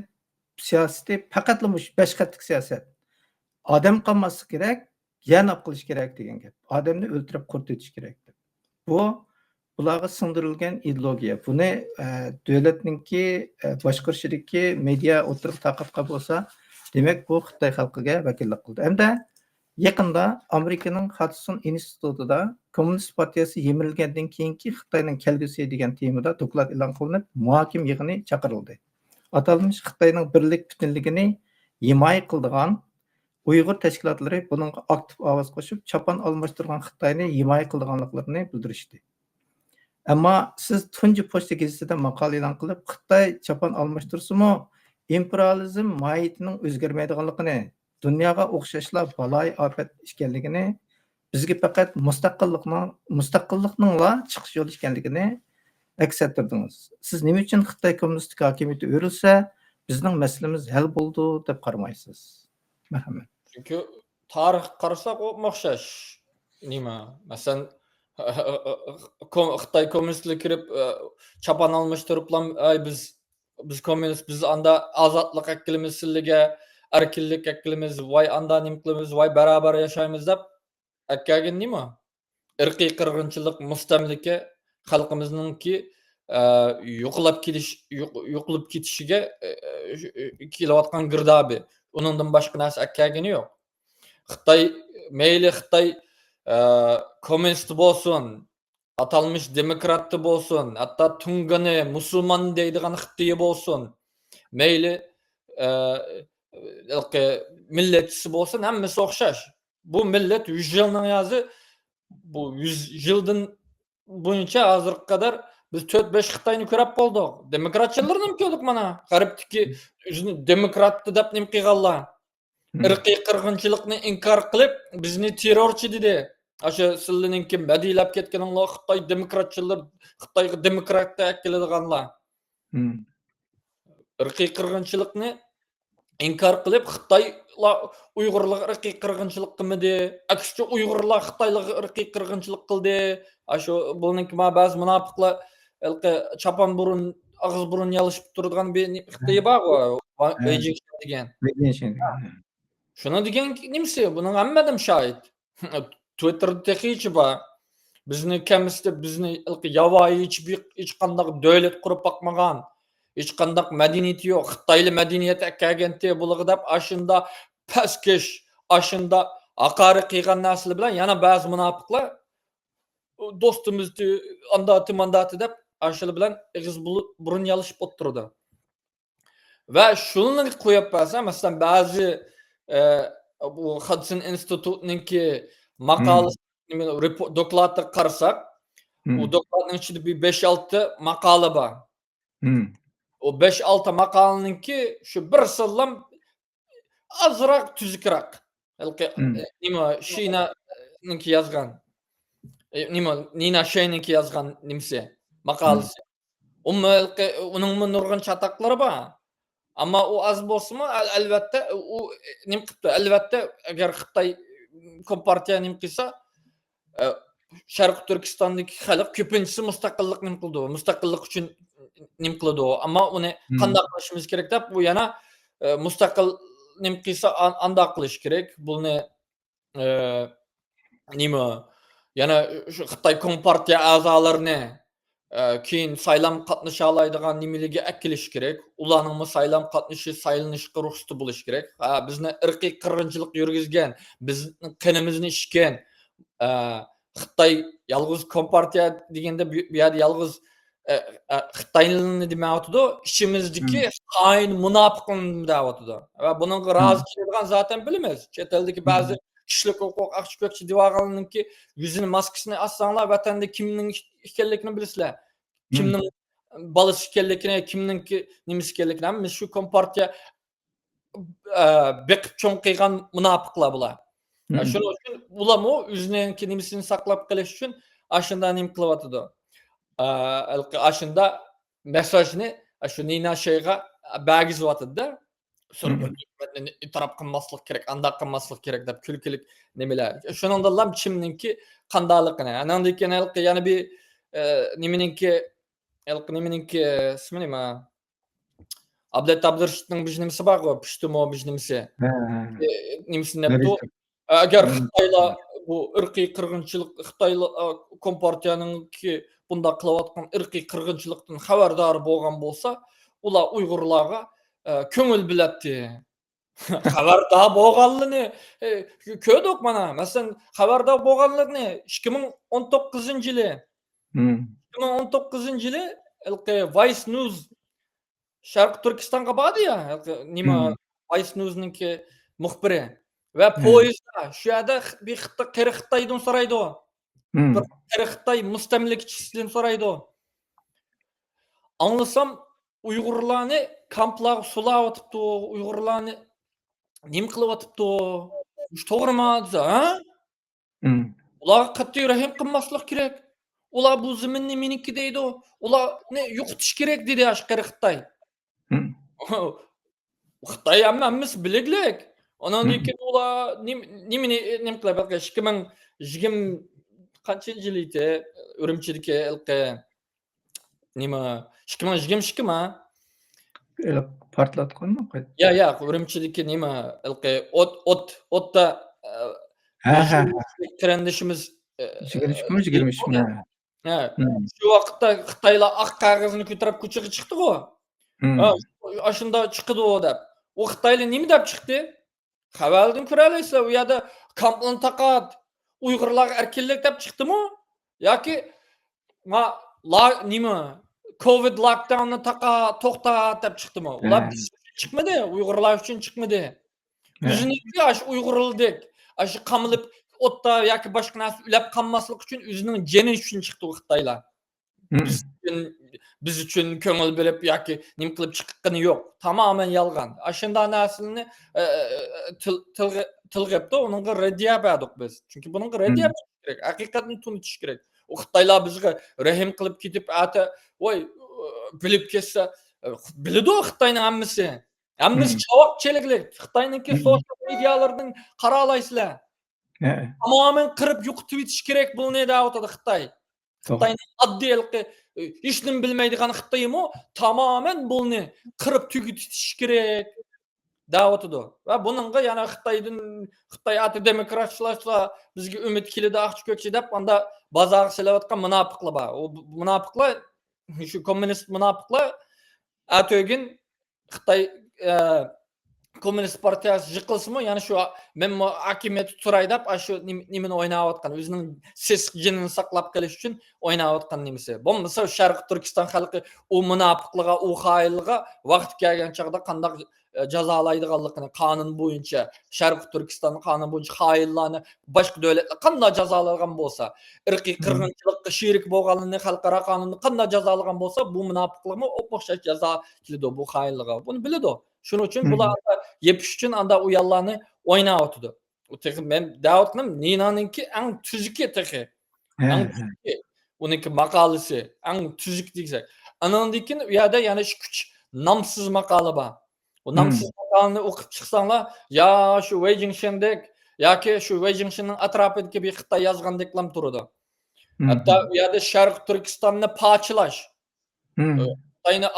siyosati faqatla mush 5 qattiq siyosat. Odam qolmasi kerak, yana olib qilish kerak degan gap. Odamni o'ltirib qurtitish kerak deb. Bu bularga singdirilgan ideologiya. Buni davlatninki boshqarishidagi media o'tirib taqibqa bo'lsa, demak bu Xitoy xalqiga vakillik qildi. Hamda yaqinda Amerikaning Hudson institutida Kommunist partiyasi yemirilgandan keyingi Xitoyning kelgusi degan temada doklad e'lon qilinib, muhokim yig'ini chaqirildi. Atalmış Xitoyning birlik butunligini himoya qiladigan Uyg'ur tashkilotlari buningga aktiv ovoz qo'shib, chapan almashtirgan Xitoyni himoya qiladiganliklarini bildirishdi. Ammo siz tunji pochta gazetida maqola e'lon qilib, Xitoy chapan almashtirsimi, imperializm mohiyatining o'zgarmaydiganligini, dunyoga o'xshashlar baloy ofat ekanligini, bizga faqat mustaqillikning chiqish yo'li ekanligini aks ettirdingiz. Siz nima uchun Xitoy kommunistik hokimiyati o'rilsa, bizning masalamiz hal bo'ldi deb qaramaysiz? Marhamat. Chunki tarix qarasak o'xshash. Nima? Masalan, Xitoy kommunistlik kirib chapan almashtiriblar, biz kommunist, biz anda ozodlik haqqimiz sizlarga, erkinlik haqqimiz, voy anda nim qilamiz, voy barobar yashaymiz deb akkagin nima? Irqiy qirg'inchilik, mustamlika xalqimizningki yo'qolib ketishiga kelayotgan girdobi. Uningdan boshqa narsa akkagini yo'q. Xitoy mayli Xitoy kommunist bo'lsin, atalmış demokratı bo'lsin, hatto Tungani musulmon deydigan Xitoy bo'lsin, mayli millatchisi bo'lsin, hammasi o'xshash. Bu millat 100 yilning yozi, bu 100 yildan bo'yicha hozirga qadar biz 4-5 Xitoyni ko'rib bo'ldik. Demokratchilarni ham ko'rdik mana. G'arbdagi o'zini demokratni deb nim qilganlar. Irqiy qirg'inchilikni inkor qilib, bizni terrorchi dedi. O'sha sizlarninki madilab ketganlar Xitoy demokratchilar, Xitoyga demokratni akiladiganlar. Irqiy qirg'inchilikni inkor qilib, Xitoylar Uyg'urlar irqiy qirg'inchilik qilmadi. Aksicha Uyg'urlar Xitoylarga irqiy qirg'inchilik qildi. O'sha buningki ba'zi munofiqlar chapan burun, og'iz burun yalishib turadigan bir Xitoy bor, Beijing degan. Shuni degan nimasi? Buning hammadan shohid. Twitterda texichi bor. Bizni kamsida bizni yavoyi hech qanday davlat qurib boqmagan, hech qanday madaniyati yo'q. Xitoyli madaniyati akagenti bo'ladi deb ashunda pastkesh, ashunda haqorat qilgan narsalar bilan yana ba'zi munofiqlar do'stimizni mandati deb ashula bilan ig'iz burun yalishib o'tirdi. Va shuni qo'yib bersa, masalan, ba'zi bu Hudson institutininki maqolasi dokladni qarasak, u dokladning ichida bir 5-6 maqola bor. O 5-6 maqolaninki shu bir sillam azroq tuzukroq. Nima Shinaninki yozgan. Nina Shayninki yozgan nimasi maqolasi. Onun nurgun çataklary bar. Amma o az bolsunmu elbette o nim qıpdy. Elbette eger Xitay kompartiya nim qilsa Şarkı Türkistan'daki halk köpüncüsü mustaqillik nim qildi. Mustaqillik üçün nim qildi. Amma onu qanday qilishimiz kerak deb bu yana mustaqil nim qilsa anda qilish kerak. Bunu nima yana şu Xitay kompartiya a'zalaryny keyin saylam qatnaşa alaydigan nimeligi akilish kerak. Ularning saylam qatnaşı saylanışga ruhsati bo'lish kerak. Bizni irqiy qirg'inchilik yurgizgan, bizning qinimizni ichgan Xitay yalğız kompartiya degende bu ýerde yalğız Xitaylyny demäwdi. İçimizdeki hain munapykyny demäwdi. We bunyň razy kelýän zaten bilmez. Çet eldeki bazı kişilik hukuk akçkökçi diwarlarynynki yüzüni maskasyny assaňlar watanda kimniň ekenligini bilsler. Kimniň balysy ekenligini, kimninki nimesi ekenligini hem şu kompartiya beqip çoňkygan munapyklar bular. Şonuň üçin ulamo üzüniňki nimesini saklap geliş üçin aşynda nim kılıwatydy. Aşynda mesajny şu Nina şeýga bägiziwatydy. Söhbetini itirap kılmaslık gerek, anda kılmaslık gerek dep külkilik nemeler. Şonunda lam kimninki kandalykyny. Anandan keyin yani bir nimeninki ismi nime? Abdet Abdurşit'in bijnemisi bar go, piştimo bijnemisi. Nimesini nepdi? Eger Xitayla bu irqiy qırgınçylyk Xitayla kompartiýanyňki bunda kılawatgan irqiy qırgınçylykdan haberdar bolgan bolsa, ular Uygurlarga köňül biletdi. Haberdar bolganlygyny ködük mana. Meselem haberdar bolganlygyny 2019-njy ýyly. 2019-njy ýyly Vice News Şarkı Türkistan'a bardy ya, nima Vice News'ningki muhbiri we poýezda şu ýerde bir Xitaydan soraýdy o. Bir Xitay mustamlikçisinden soraýdy o. Anlasam Uygurlarny kamplarga sulap atypdy, Uygurlarny nim kılıp atypdy. Şu tograma ha? Ular katty rahim kılmaslyk kerek. Ular bu zeminni meniki diýdi o. Ular ne ýoktuş kerek diýdi aşkary Xitay. Xitay hemmämiz bileglik. Ondan keyin ular nim kılıp 2020 kançynjy ýyly Ürümçideki nima 2022 ma? Partlatganmy? Ya, Ürümçideki nima otda trendişimiz 23-23 şu wagtda Xitaylar ak kagazyny köterip köçege çykdy go. Aşynda çykdy o dep. O Xitayly nime dep çykdy? Habardan körelisler o ýa-da kamplan takat Uygurlar erkinlik dep çykdymy? Ýa-ki nime Covid lockdown'ny tokta dep çykdymy? Ular çykmady, Uygurlar üçin çykmady. Üzüniki aş Uygurlyk, aş kamylyp otda ýa-ki başga näse ülep kalmaslyk üçin üzüniň jeni üçin çykdy o Xitaylar. Biz üçün köňül berip ýa-ki nim kılıp çykyny ýok. Tamamen ýalgan. Aşynda näsilini tılgapda onuňga reddiýa berdik biz. Çünki bunyň reddiýa gerek, hakykatny tunuş gerek. O Xitaylar bizge rahim kılıp gidip ata bilip kesse bilidi o Xitaynyň hammysy. Hammysy çawap çeliklik. Xitaynyňki sosial medialardan karalaýsylar. Tamamen kırıp ýokutyp itiş gerek bu ne däwatdy Xitay. Xitaynyň addy hiçnim bilmeýdigan Xitaymy tamamen bunu kırıp tügütiş gerek däwatdy. We bunyňga ýana Xitay aty demokratçylaşsa bizge ümit kilidi akçkökçi dep anda bazar selewatgan munapyklar bar. O munapyklar şu kommunist munapyklar atögin Xitay Komünist Partiyası jykylsymy, ýani şu men hakimiýeti turaý dep şu nimeni oýnap atgan, özüniň ses jenini saklap geliş üçin oýnap atgan nimesi. Bolmasa Şarkı Türkistan halky o munapyklyga, o haýlyga wagt gelgen çagda kandak jazalaydyganlygyny kanun boýunça Şarkı Türkistan kanun boýunça haýyllarny başga döwletler kanday jazalagan bolsa, irqiy qırgınçylykka şerik bolganlygyny halkara kanunny kanday jazalagan bolsa, bu munapyklygyny opmaşa jaza kilidi bu haýlyga. Bunu biledi o. Şunun üçün bular yepiş üçün anda uyallarını oynap oturdu. O tekin men däwatnym Ninanynki aň tüzüki teki. Onunki makalesi aň tüzük diýsek. Anandan keyin u yerda yana shu namsiz maqola bor. O namsiz maqolani o'qib chiqsanglar, ya shu Wei Jingshendek yoki shu Wei Jingshenning atrofidagi bir Xitoy yozgandeklam turadi. Hatta u yerda Sharq Turkistonni pochilash, Xitoyni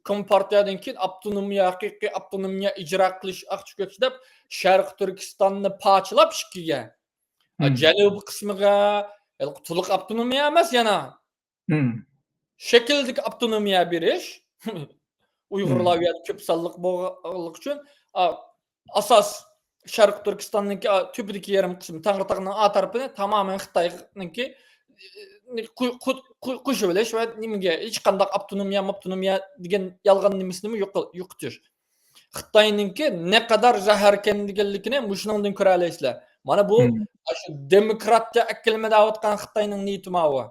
Kompartiyadan keyin avtonomiya, haqiqiy avtonomiya ijro qilish aqchiko'ch deb Sharq Turkistonni pochilab ikkiga. Janubiy qismiga to'liq avtonomiya emas yana. Şekillik avtonomiya berish. Uyg'urlar bu yerda ko'p sonliq bo'lganligi uchun asos Sharq Turkistonniki tubidagi yarim qismi Tangritog'ning a tarafini tamoman Xitoyniki qo'shib olish va nimaga hech qanday avtonomiya degan yolg'on nimasini yo'qotish. Xitoyniki ne qadar zaharkan deganligini shundan ko'ra olasizlar. Mana bu shu demokratiya akilma deyotgan Xitoyning niyati mana.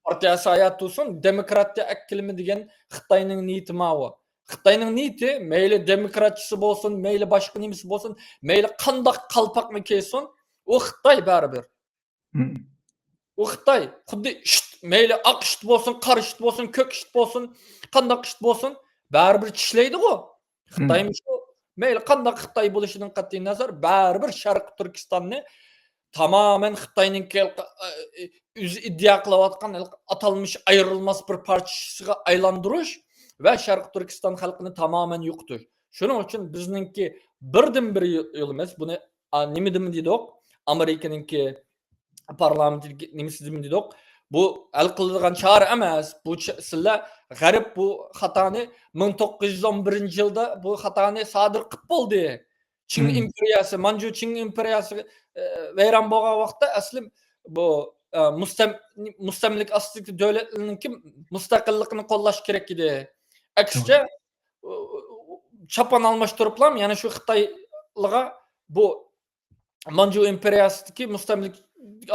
Partiya sayat olsun, demokratiya akilmi degan Xitoyning niyati mana. Xitoyning niyati mayli demokratchisi bo'lsin, mayli boshqa nimasi bo'lsin, mayli qandoq qalpoqni kiysin, u Xitoy baribir. U Xitoy xuddi mayli oq ishit bo'lsin, qora ishit bo'lsin, ko'k ishit bo'lsin, qandoq ishit bo'lsin, baribir tishlaydi-ku. Xitoymi shu mayli qandoq Xitoy bo'lishidan qat'iy nazar, baribir Sharq Turkistonni tamamen Xitoyning o'zi iddia qilayotgan atalmış ayrılmaz bir parçasıga aylandırış ve Sharq Turkiston xalqini tamamen yo'qotish. Shuning uchun bizningki birdan bir yo'limiz buni nima deydik? Amerikaninki parlamentdagi nimasi deydik? Bu hal qiladigan chora emas. Bu sizlar g'arb bu xatoni 1911-yilda bu xatoni sodir qilib bo'ldi. Qing imperiyasi, Manchu Qing imperiyasi vayron bo'lgan vaqtda asli bu mustamlik ostidagi davlatlarning mustaqilligini qo'llash kerak edi. Aksicha chapan almashtiriblar, ya'ni shu Xitoylarga bu Manchu imperiyasidagi mustamlik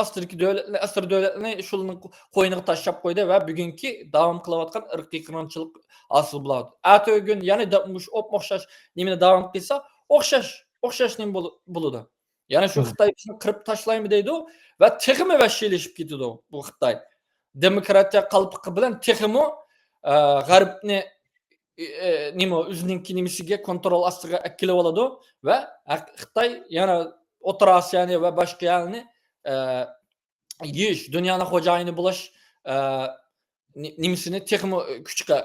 ostidagi davlatlar, asr davlatlarni shuning qo'yniga tashlab qo'ydi va bugungi davom qilayotgan irqiy qirg'inchilik hosil bo'ladi. Atog'un yana o'xshash nimani davom qilsa, o'xshash nim bo'ladi. Ya'ni shu Xitoy bizni qirib tashlaymi deydi va texmi vashilashib ketadi bu Xitoy. Demokratiya qalpiqi bilan texmi g'arbni nima o'zining nimasiga kontrol ostiga akilib oladi va Xitoy yana O'rta Osiyoni va boshqa yerni yeyish, dunyoning xo'jayini bo'lish nimasini texmi kuchga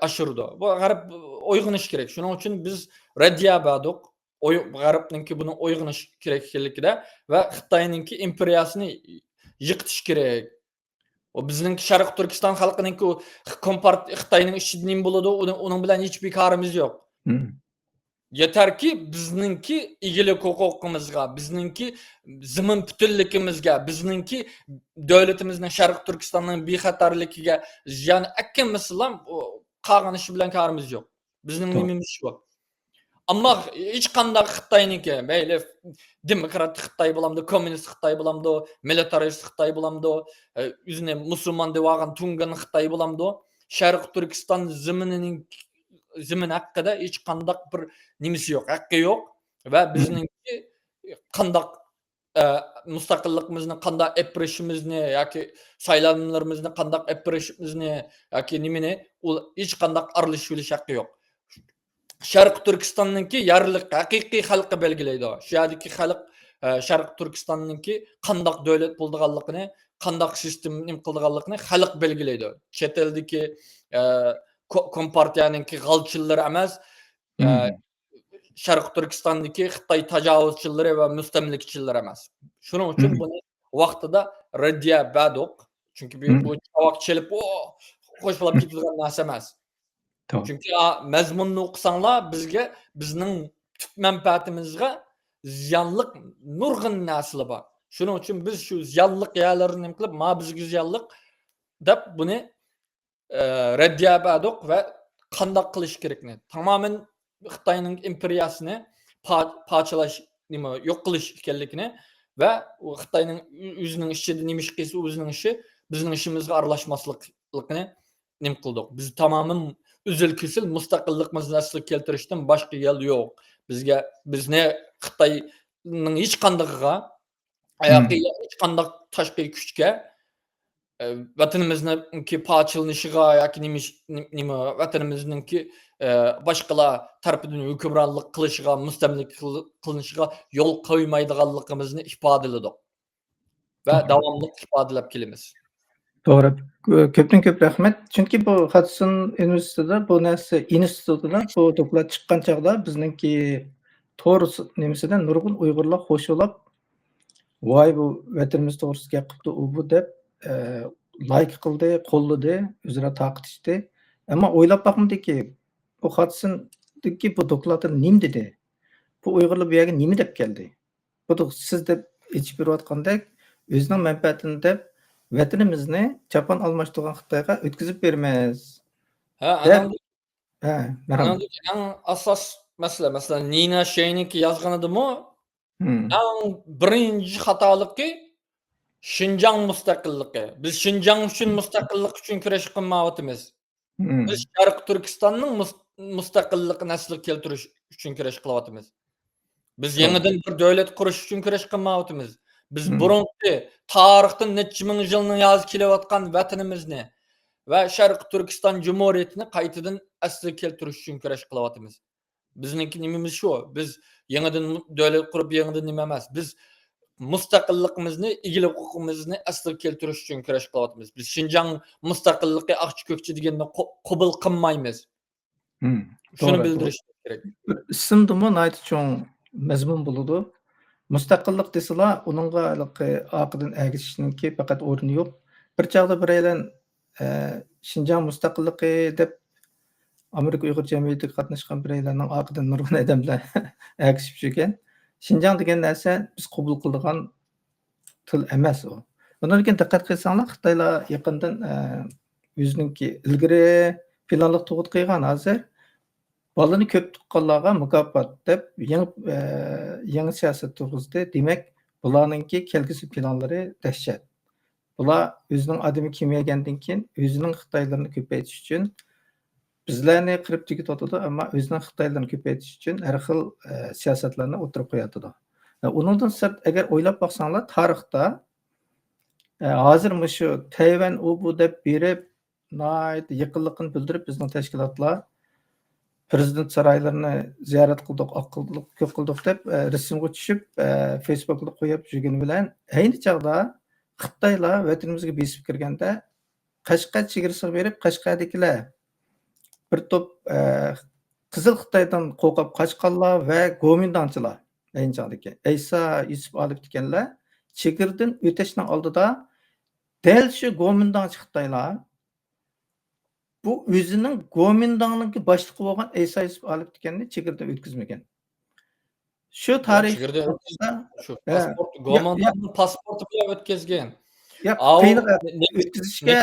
oshirdi. Bu g'arb uyg'onish kerak. Shuning uchun biz raddiya berdik. G'arbningki buni uyg'onish kerak ekanligida va Xitoyningki imperiyasini yiqitish kerak. O bizning Sharq Turkiston xalqininki Xitoyning ishida nima bo'ladi, uning bilan hech bir karimiz yo'q. Yeterki bizningki egilik huquqimizga, bizningki zimin butunligimizga, bizningki davlatimizning Sharq Turkistonning bexatarligiga ziyon akkamisilam qolgan ishi bilan karimiz yo'q. Bizning nimamiz shu. Ammo hech qanday Xitoyniki, mayli demokrat Xitoy bo'lamdi, kommunist Xitoy bo'lamdi, militarist Xitoy bo'lamdi, o'zini musulmon deb olgan tungan Xitoy bo'lamdi, Sharq Turkiston zimin haqida hech qanday bir nimasi yo'q, haqqi yo'q va bizningki qanday mustaqilligimizni qanday epirishimizni yoki saylovlarimizni qanday epirishimizni yoki nimani hech qanday aralashish haqqi yo'q. Sharq Turkistonningki yarliq haqiqiy xalqi belgilaydi. Shu yerdagi xalq Sharq Turkistonningki qanday davlat bo'lganligini, qanday sistem nim qilganligini xalq belgilaydi. Chet eldagi kompartiyaningki g'alchilari emas, Sharq Turkistondagi Xitoy tajovuzchilari va mustamlikchilari emas. Shuning uchun buni vaqtida raddiya berdik. Chunki bu vaqt chelib qo'shilib ketadigan narsa emas. Çünkü mezmununu okusanglar bizge bizning tüp menfaatimizga ziyanlık nurg'un narsalar bor. Shuning uchun biz shu ziyonliq yerlarni nima qilib, ma bizga ziyonliq deb buni raddiya berdik va qanday qilish kerakni. Tamoman Xitoyning imperiyasini parchalash, nima yo'q qilish ekanligini va Xitoyning o'zining ishida nima ish qilsa o'zining ishi, bizning ishimizga aralashmaslikni nima qildik. Biz tamoman üzül kesil mustaqilligimizni asli keltirishdan boshqa yo'l yo'q. Bizni Xitoyning hech qandayga, hech qanday tashqi kuchga vatanimizniki paçılnışıga yoki nima vatanimizniki başqalar tarafidan hükümranlık qilishga, mustamlik qilinishiga yo'l qo'ymaydiganligimizni ifodaladik va To'g'ri. davomli ifodalab kelamiz. To'g'ri. Ko'pdan ko'p rahmat. Chunki bu Hudson universitetida bu narsa institutida bu doklad chiqqan chog'da bizningki to'g'ri nimasidan nurg'un Uyg'urlar qo'shilib, voy bu vatanimiz to'g'risida gap qilibdi u bu deb like qildi, qo'lladi, o'zaro taqitishdi. Ammo o'ylab boqmadiki, bu Hudsondagi bu dokladda nim dedi? Bu Uyg'urlar bu yerga nima deb keldi? Bu siz deb ichib berayotgandek o'zining manfaatini deb vatanimizni chapon almashtirgan Xitoyga o'tkazib beramiz. Ha, Deb marhamat. anandaki eng asos masala, masalan, Nina Sheyniki yozganidimi, eng birinchi xatoligi Şinjan mustaqilligi. Biz Şinjan uchun mustaqillik uchun kurash qilmayapmiz. Biz Sharq Turkistonning mustaqilligini asliga keltirish uchun kurash qilyapmiz. Biz yangidan bir davlat qurish uchun kurash qilmayapmiz. Biz burungi tarixdan necha ming yilning yozib kelayotgan vatanimizni va Sharq Turkiston Cumhuriyetini qaytadan asliga keltirish uchun kurash qilyapmiz. Bizningki nimamiz shu. Biz yangidan davlat qurib yangidan nima emas. Biz mustaqilligimizni, egilik huquqimizni asliga keltirish uchun kurash qilyapmiz. Biz Şinjan mustaqilligi aqchi ko'kchi deganni qabul qilmaymiz. Shuni bildirish kerak. Ismdimi nayt cho'ng mazmun bo'ladi. Mustaqillik desalar, uningga oqidan ergishishninki faqat o'rni yo'q. Bir chog'da biraylar Şinjan mustaqilligi deb Amerika Uyg'ur jamiyatiga qatnashgan biraylarning oqidan nurg'un odamlar ergishib yurgan. Şinjan degan narsa biz qabul qiladigan til emas u. Bundan keyin diqqat qilsanglar, Xitoylar yaqindan o'zininki ilgari planliq tug'ut qilgan hozir balani ko'p tuqqanlarga mukofot deb yangi siyosat to'g'risida, demak, bularningki kelgusi planlari dahshat. Bular o'zining odami kelmagandan keyin o'zining Xitoylarini ko'paytirish uchun bizlarni qirib tugatadi, ammo o'zining Xitoylarini ko'paytirish uchun har xil siyosatlarni o'tirib qo'yadi. Uningdan sirt agar o'ylab boqsanglar, tarixda hozir shu Tayvan u bu deb berib, yaqinlikni bildirib bizning tashkilotlar prezident saroylarini ziyorat qildik, ko'p qildik deb rasmga tushib, Facebookda qo'yib yurgani bilan ayni chog'da Xitoylar vatanimizga besib kirganda Qashqar chegarasiga berib, Qashqardagilar bir to'p Qizil Xitoydan qo'rqib qochqanlar va Gomindanchilar, ayni chog'dagi Aysa Yusuf olib deganlar chegaradan o'tishning oldida dal shu Gomindanchi Xitoylar bu o'zining Gomindanligi boshliqi bo'lgan Aysa Yusuf olib deganni chegaradan o'tkazmagan. Shu tarix shu pasport Gomindanning pasporti bilan o'tkazgan. O'tkazishga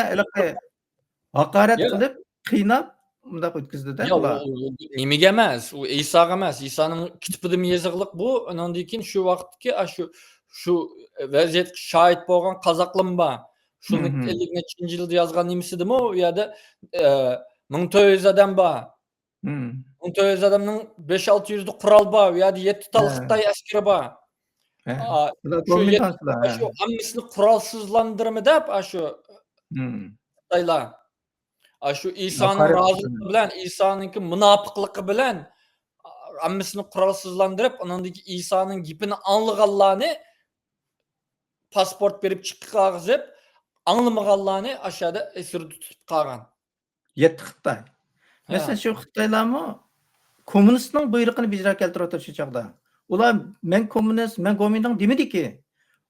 haqorat qilib, qiynab bunday o'tkazdi-da ular. Nimaga emas, u Isoga emas, Isoning kitobida yozig'liq bu, undan keyin shu vaqtki shu vaziyatga shohid bo'lgan qozoqlar bor. Shuni 50-nechinchi yilda yozgan nimasidimi u yerda 1400 odam bor. 1400 odamning 5-600 da qurol bor, u yerda 7 tal Xitoy askari bor. Shu hammasini qurolsizlandirma deb shu Xitoylar shu Isoning roziligi bilan, Isoninki munofiqligi bilan hammasini qurolsizlantirib, undan keyin Isoning gapini anglaganlarni pasport berib chiqib anglamaganlarni aşağıda esir tutib qolgan. 7 Xitoy. Masalan, shu Xitoylarmi kommunistning buyrug'ini ijro keltirib shu chaqda. Ular men kommunist, men Gomindan demadiki.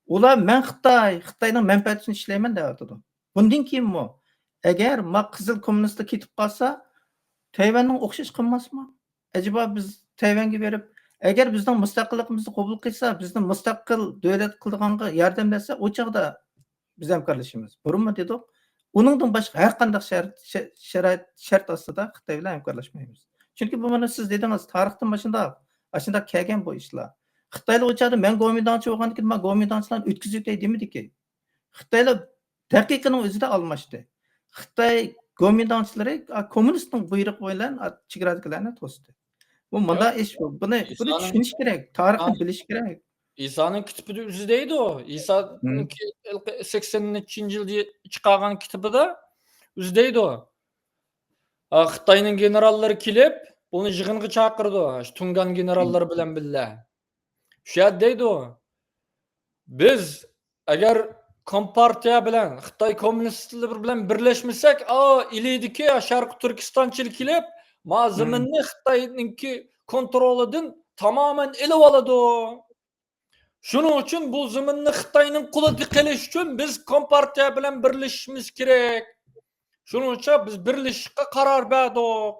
Ular men Xitoyning manfaati uchun ishlayman deyapti. Bundan keyinmi agar Qizil kommunistlar ketib qolsa, Tayvanning o'xshash qilmasmi? Acaba biz Tayvanga berib, agar bizning mustaqilligimizni qabul qilsa, bizni mustaqil davlat qilganga yordamlasa, o chaqda biz hamkorlashamiz. Burunmi dedik? Uningdan boshqa har qanday shart ostida Xitoy bilan hamkorlashmaymiz. Chunki bu mana siz dedingiz, tarixdan ashunda kelgan bu ishlar. Xitoylar o'chadi, men Gomindanchi bo'lgandan keyin men Gomindanchilarni o'tkazib o'tay demadiki. Xitoylar daqiqaning o'zida almashdi. Xitoy Gomindanchilari kommunistning buyrug'i bilan chegaradagilarni to'sdi. Bu munda ish bu. Buni tushunish kerak, tarixni bilish kerak. İsa'nın kitapı üzüdeydi o. İsa'nın 80-nji ýylda çykagan kitapyda üzüdeydi o. Xitaynyň generallary kilip, buny ýygynga çakyrdy. Şu Tungan generallary bilen bille. Şu ýerde deydi o. Biz eger Kompartiya bilen, Xitay komünistleri bilen birleşmesek, ileýdiki Şarky Türkistançylyk kilip, ma zymynny Xitaynynki kontrolüdin tamamen elip alady o. Şunuň üçin bu zymynny Xitaynyň kulyna geliş üçin biz Kompartiya bilen birleşişimiz kerek. Şunuň üçin biz birleşikge karar berdik.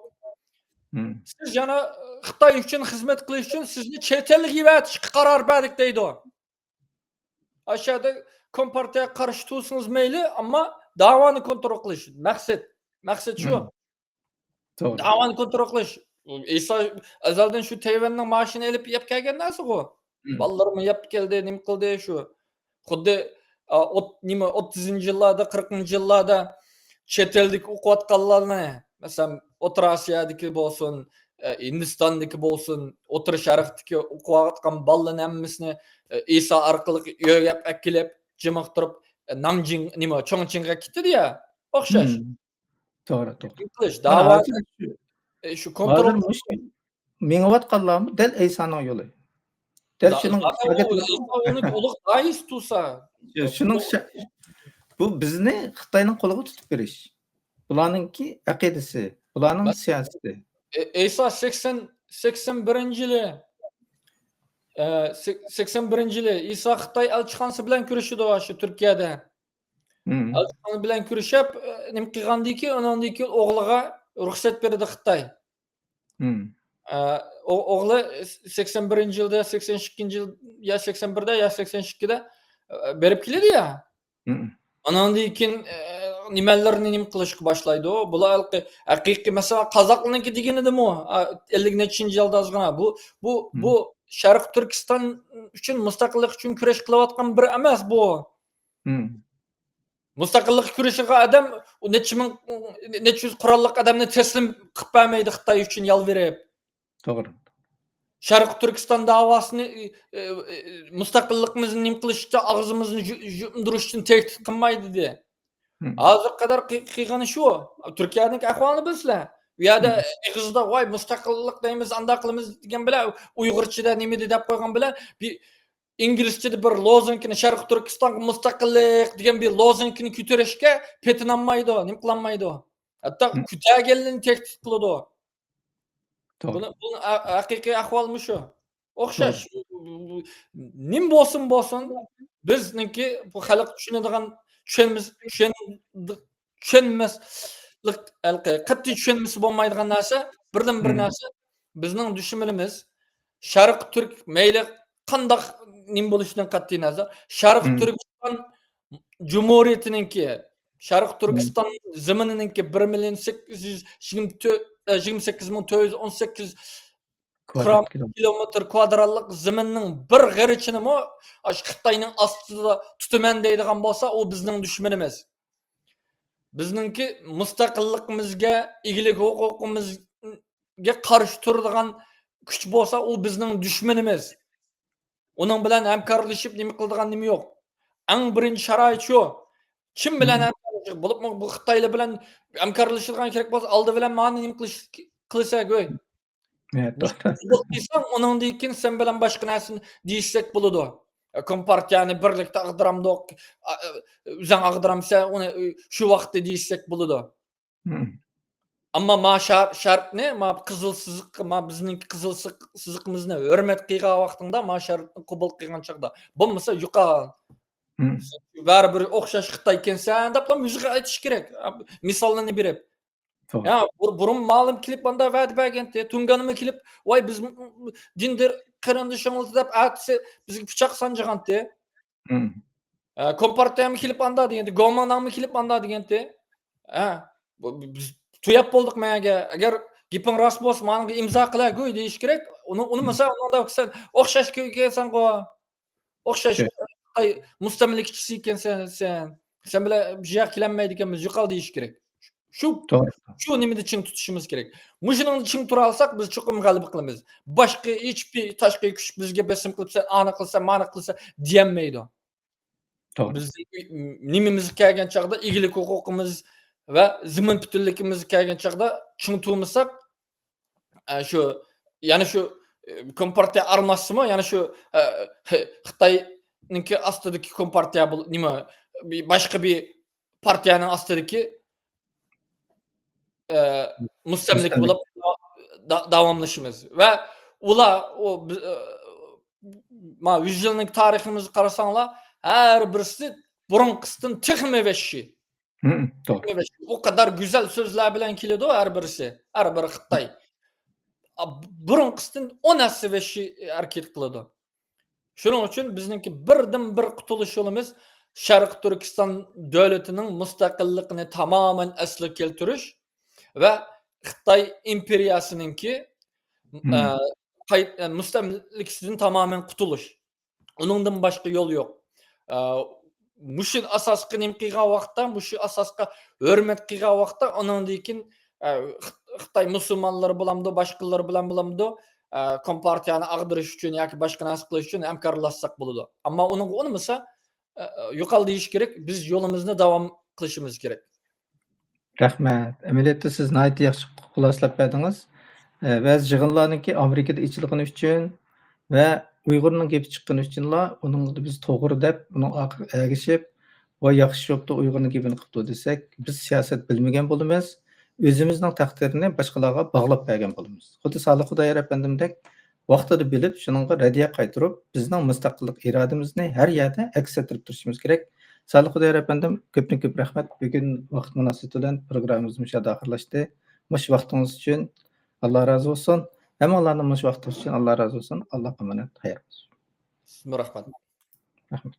Siz ýana Xitay üçin hizmet kılış üçin sizni çet elge giýätişge karar berdik diýdi o. Aşağıda Kompartiya karşı tutsanız meyli ama davany kontrol kılıç. Maksat şu. Davany kontrol kılıç. İsa ezelden şu Tayvan'dan maaşını elip yap kelgen näse go? Ballarymı yap geldi, nim kıldy şu. Huddy 30-njy ýyllarda, 40-njy ýyllarda çet eldik okuwatganlaryny, meselem Otur Asya'daki bolsun, Hindistan'daki bolsun, Otur Şark'daki okuwatgan balların hemmisini İsa arkaly ýöýäp äkilip, jymyktyryp Namjing Chongqingga gitdi ya. Okşaş. Doğru. Dawa şu kontrol meňewatganlarmy del Eýsanyň ýoly. Del şunuň onu uluk daýys tutsa. şunuň bu bizni Xitaynyň koluga tutup beriş. Bularynki akidesi, bularnyň siýaseti. Eýsa 81-nji ýyly 81-nji ýyly İsa Xitay elçixanasy bilen görüşdi o şu Türkiýede. Elçixanasy bilen görüşip nim kylgandyki onundyki ogluga ruhsat berdi Xitay. Ogly 81-nji ýylda, 82-nji ýyl ýa 81-de ýa 82-de berip kiledi ýa. Onundykin nimelerini nim kılışky başlaýdy o. Bular hakyky mesela Kazaklynyky digenidimi o? 50-nji ýylda azgana. Bu Şarky Türkistan üçin mustaqillik üçin küreş kılavatgan bir emas bu. Mustaqillik küreşige adam neçe yüz kurallyk adamny teslim kılyp bermeýdi Xitay üçin ýal berip. Dogry. Şarky Türkistan dawasyny mustaqillikimizni nim kılışça agzymyzyny ýumduryş üçin tehdit kılmaýdy diýdi. Hazır kadar kıygany şu. Türkiýanyň ahwalyny bilsler. Ýa-da Eğizde vay mustaqillik diýmiz, anda kılymyz diýen bilen Uýgurçyda nime diýip goýgan bilen bir İngilizçede bir lozungkyny Şarky Türkistan mustaqillik diýen bir lozungkyny kütüreşke petinanmaýdy o, nim kılanmaýdy o. Hatda kütägelini tehdit kıldy o. Bunu hakyky ahwalmy şu. Okşaş. Nim bolsun bizninki bu halyk düşünedigen düşünmezlik qat'y düşünmesi bolmaýdygan näse birden bir näse bizning düşünmelimiz Şarky Türk meýli kandak nim boluşdan qat'y näzar Şarky Türkistan Cumhuriyetininki Şarky Türkistan zymynynyňki 1.828.418 kilometr kwadrallyk zymynyň bir geriçini mo Xitaynyň astyda tutumen diýdigan bolsa o bizning düşmenimiz. Bizninki mustaqilligimizge, igilik hukukumizga karşı turadigan güç bolsa o bizning düşmenimiz. Onun bilen hemkarlaşyp nime kıldygan nime ýok. Aň birinji şarait şu. Kim bilen hemkarlaşyp bolup bu Xitayla bilen hemkarlaşylan kerek bolsa aldy bilen many nime kılsa göý. Onun diýkin sen bilen başga näsini diýsek bolady. Kompartiýany birlikde agdyramdyk. Üzen agdyramsa onu şu wagtda diýsek bolady. Amma ma şart ne? Ma kızıl sızık, ma bizninki kızıl sızıkymyzyna hörmet kıygan wagtynda ma şartny kubul kıygan çagda. Bolmasa ýuka. Bäri bir okşaş Xitay ekensen dep müzik aýtyş kerek. Misalyny berip. Ya burun malım kilip anda wäde bergende, Tunganymy kilip, "Way biz dindir kırındyşyňyz" dep atsa bizgi piçak sanjagande. Kompartiýamy kilip anda diýende, Gomanyňmy kilip anda diýende. Biz tuýap boldyk meňe. Eger gipin rast bolsa, manyňy imza kıla göý diýiş kerek. Onu mesela onda sen okşaş kelsen go. Okşaş mustamlikçisi ekensen sen bile bir ýa kilenmeýdi ekenmiz, ýokal diýiş kerek. Doğru. Şu nimede çiң tutuşumuz gerek. Muşunun çiң tura alsak biz çokum galip kılımız. Başka hiçbir taşkı güç bizge besim kılıpsa, ana kılsa, mana kılsa diyenmeydi. Doğru. Biz nimemiz kelgen çağda igilik hukukumuz ve zimin bütünlükimiz kelgen çağda çiң turmasak şu yani şu kompartiya arması mı? Yani şu Xitay'ninki astidagi kompartiya bu nima başka bir partiyanın astidagi mustamlik Müstemlik. bulup davamlaşımız ve ula o ma 100 yıllık tarihimizi karasanlar her birisi burunqısından texme veşi. Doğru. O kadar güzel sözler bilen kilidi o her birisi. Her biri Xitay. Burunqısından 10 aslı veşi hareket kılıdı. Şunun için bizninki birden bir qutuluş yolumuz Şarkı Türkistan devletinin müstakilliğini tamamen aslı keltiriş ve Xitay imperiyasınınki müstemlikisinden tamamen qutuluş. Onundan başka yol yok. Muşun asasqı nim qiyğan vaqtda, muşu asasqa hörmet qiyğan vaqtda onundikin Xitay musulmanlары bulamdı, başqaları bilan bulamdı. Kompartiyani agdırış üçün yoki başqa narsa qilish üçün hamkorlashsak bo'ladi. Ammo uning bo'lmasa yo'qol deyish kerak, biz yo'limizni davom qilishimiz kerak. Rahmat. Amaliyotda siz nihoyatda yaxshi xulosalab berdingiz. Ba'zi yig'inlarniki Amerikada ichilgani uchun va Uyg'urning gapi chiqqani uchunla uningni biz to'g'ri deb, uning ergishib, voy yaxshi yopdi Uyg'urning gapini qilibdi desak, biz siyosat bilmagan bo'lamiz. O'zimizning taqdirini boshqalarga bog'lab bergan bo'lamiz. Xuddi Solih Xudoyor apandimdek vaqtida bilib, shuningga raddiya qaytarib, bizning mustaqillik irodamizni har yerda aks ettirib turishimiz kerak. Solih Xudoyor apandim, ko'p rahmat. Bugun vaqt munosabati bilan programmamiz mushada oxirlashdi. Mush vaqtingiz uchun Allah razı olsun. Hem Allah'ın mush vaqtingiz uchun Allah razı olsun. Alloh emanet. Xayr. Rahmat. Rahmat.